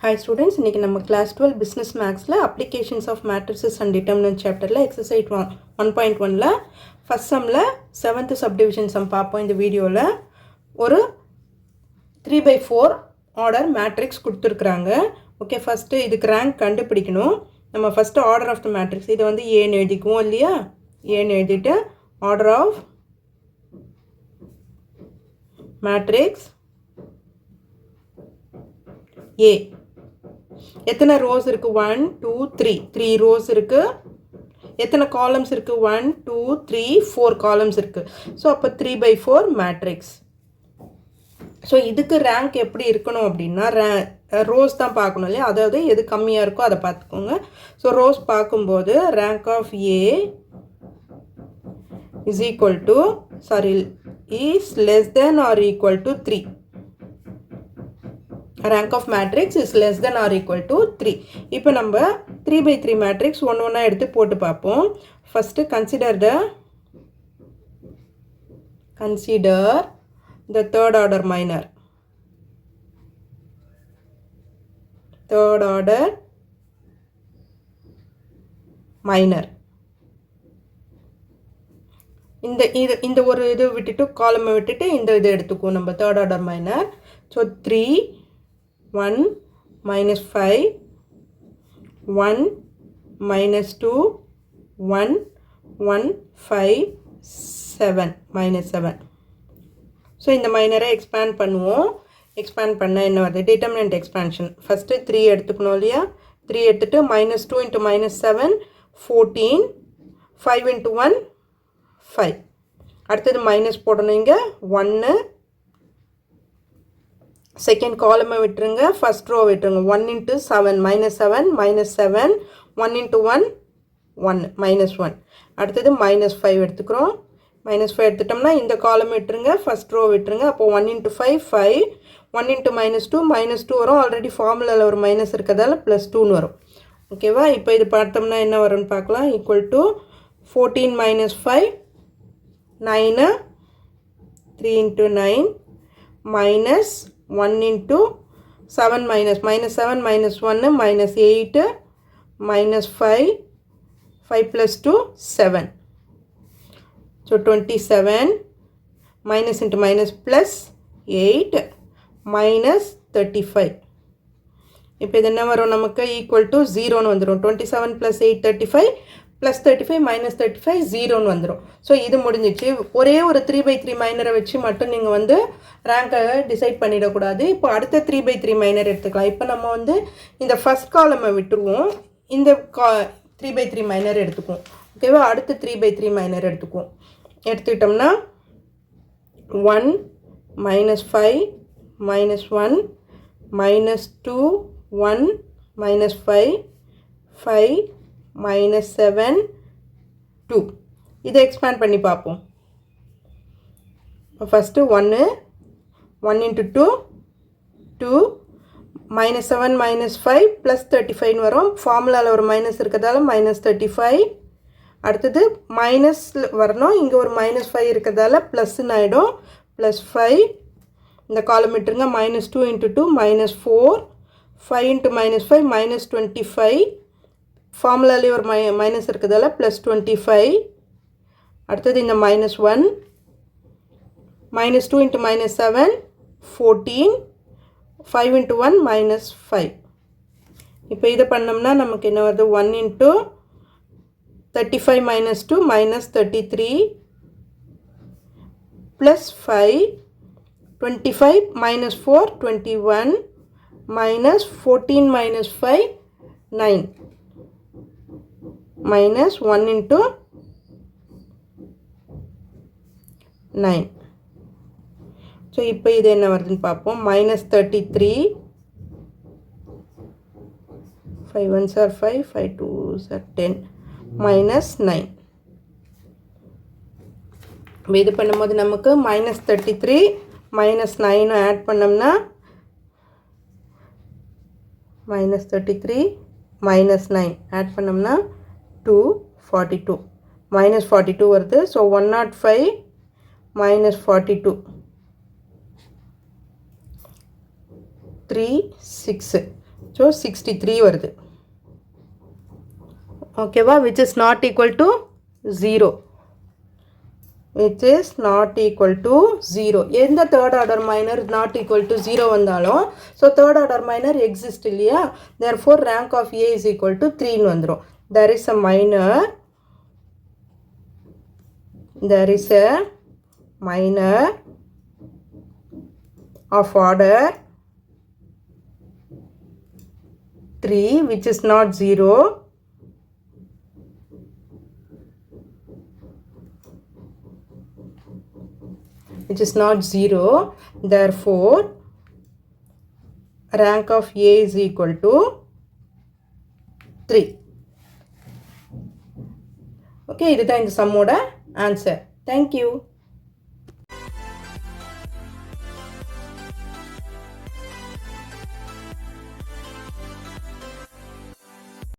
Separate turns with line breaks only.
Hi students, இன்னைக்கு நம்ம class 12 business mathsல applications of matrices and determinant chapterல exercise 1.1ல first sumல 7th subdivision sum பார்ப்போம். இந்த வீடியோல ஒரு 3/4 order matrix கொடுத்திருக்காங்க. ஓகே, ஃபர்ஸ்ட் இதுக்கு rank கண்டுபிடிக்கணும். நம்ம first order of the matrix இது வந்து A ன்னு எழுதிக்குவோம் இல்லையா? A ன்னு எழுதிட்டு order of matrix A. எத்தனை rows இருக்கு? 1 2 3 3 rows இருக்கு. எத்தனை columns இருக்கு? 1 2 3 4 columns இருக்கு. ஸோ அப்போ 3/4 matrix. ஸோ இதுக்கு ரேங்க் எப்படி இருக்கணும் அப்படின்னா ரோஸ் தான் பார்க்கணும் இல்லையா? அதாவது எது கம்மியாக இருக்கோ அதை பார்த்துக்கோங்க. ஸோ ரோஸ் பார்க்கும்போது rank of A is equal to is less than or equal to 3. rank of matrix is less than or equal to 3. இப்போ நம்ம 3/3 matrix ஒன்னா எடுத்து போட்டு பார்ப்போம். First consider the third order minor. Third order minor. இந்த ஒரு இது விட்டுட்டு காலம் விட்டுட்டு இந்த இது எடுத்துக்குவோம் நம்ம third order minor. So 3 1 minus 5 1 minus 2 1 1 5 7 minus 7. So இந்த மைனரை எக்ஸ்பேண்ட் பண்ணுவோம். எக்ஸ்பேண்ட் பண்ண என்ன வருது? Determinant expansion. ஃபஸ்ட்டு 3 எடுத்துக்கணும் இல்லையா? 3 எடுத்துட்டு minus 2 into minus 7 14 5 into 1 5. அடுத்தது மைனஸ் போடணும். இங்கே 1 செகண்ட் காலமை விட்டுருங்க, ஃபஸ்ட் ரோ விட்டுருங்க. 1 into 7 minus 7 minus 7 1 into 1 1 minus 1. அடுத்தது minus 5 எடுத்துக்கிறோம். minus 5 எடுத்துட்டோம்னா இந்த காலம் விட்டுருங்க, ஃபஸ்ட் ரோ விட்டுருங்க. அப்போ 1 into 5 5 1 into minus 2 வரும். ஆல்ரெடி ஃபார்முலாவில் ஒரு மைனஸ் இருக்கிறதால ப்ளஸ் 2ன்னு வரும். ஓகேவா? இப்போ இது பார்த்தோம்னா என்ன வரும்னு பார்க்கலாம். Equal to 14 minus 5 9 3 into 9 minus 1 into 7 minus 7 minus 1 minus 8 minus 5 5 plus 2 7. So 27 minus into minus plus 8 minus 35. இப்போ இது என்ன வரும்? நமக்கு ஈக்குவல் டு 0ன்னு வந்துடும். 27 plus 8 35 plus 35 minus 35 0ன்னு வந்துடும். ஸோ இது முடிஞ்சிச்சு. ஒரே ஒரு 3/3 மைனரை வச்சு மட்டும் நீங்கள் வந்து ரேங்கை டிசைட் பண்ணிடக்கூடாது. இப்போ அடுத்த 3/3 மைனர் எடுத்துக்கலாம். இப்போ நம்ம வந்து இந்த ஃபஸ்ட் காலமை விட்டுருவோம், இந்த 3/3 மைனர் எடுத்துக்குவோம். ஓகேவா? அடுத்த 3/3 மைனர் எடுத்துக்குவோம். எடுத்துக்கிட்டோம்னா 1 minus 5 minus 1 minus 2 1 minus 5 5 minus 7 2. இதை எக்ஸ்பேண்ட் பண்ணி பார்ப்போம். First 1 into 2 2 minus 7 minus 5 plus 35 வரும். ஃபார்முலாவில் ஒரு மைனஸ் இருக்கிறதால minus 35. அடுத்தது மைனஸ் வரணும். இங்கே ஒரு minus 5 இருக்கிறதால ப்ளஸ்ன்னு ஆகிடும். ப்ளஸ் 5 இந்த காலம் விட்டுருங்க. minus 2 into 2 minus 4 5 into minus 5 minus 25. ஃபார்முலாலே ஒரு மைனஸ் இருக்கிறதால ப்ளஸ் 25. அடுத்தது இந்த minus 1 minus 2 into minus 7 14 5 into 1 minus 5. இப்போ இதை பண்ணோம்னா நமக்கு என்ன வருது? 1 into 35 minus 2 minus 33 plus 5 25 minus 4 21 minus 14 minus 5 9 minus 1 into 9. So இப்போ இது என்ன வருதுன்னு பார்ப்போம். minus 33 5 1s are 5 5 2s are 10 minus 9. இது பண்ணும்போது நமக்கு minus 33 minus 9 ஆட் பண்ணோம்னா minus 33 minus 9 ஆட் பண்ணோம்னா 242 minus 42 வருது. ஸோ 105 minus 42 3 6 ஸோ 63 வருது. ஓகேவா? which is not equal to 0. which is not equal to 0. எந்த third order minor not equal to 0 வந்தாலும் so third order minor exist இல்லையா, therefore rank of A is equal to 3ன்னு வந்துடும். there is a minor of order 3 which is not 0, which is not 0, therefore rank of A is equal to 3. Okay, இதுதான் இந்த சம்மோட answer. Thank you.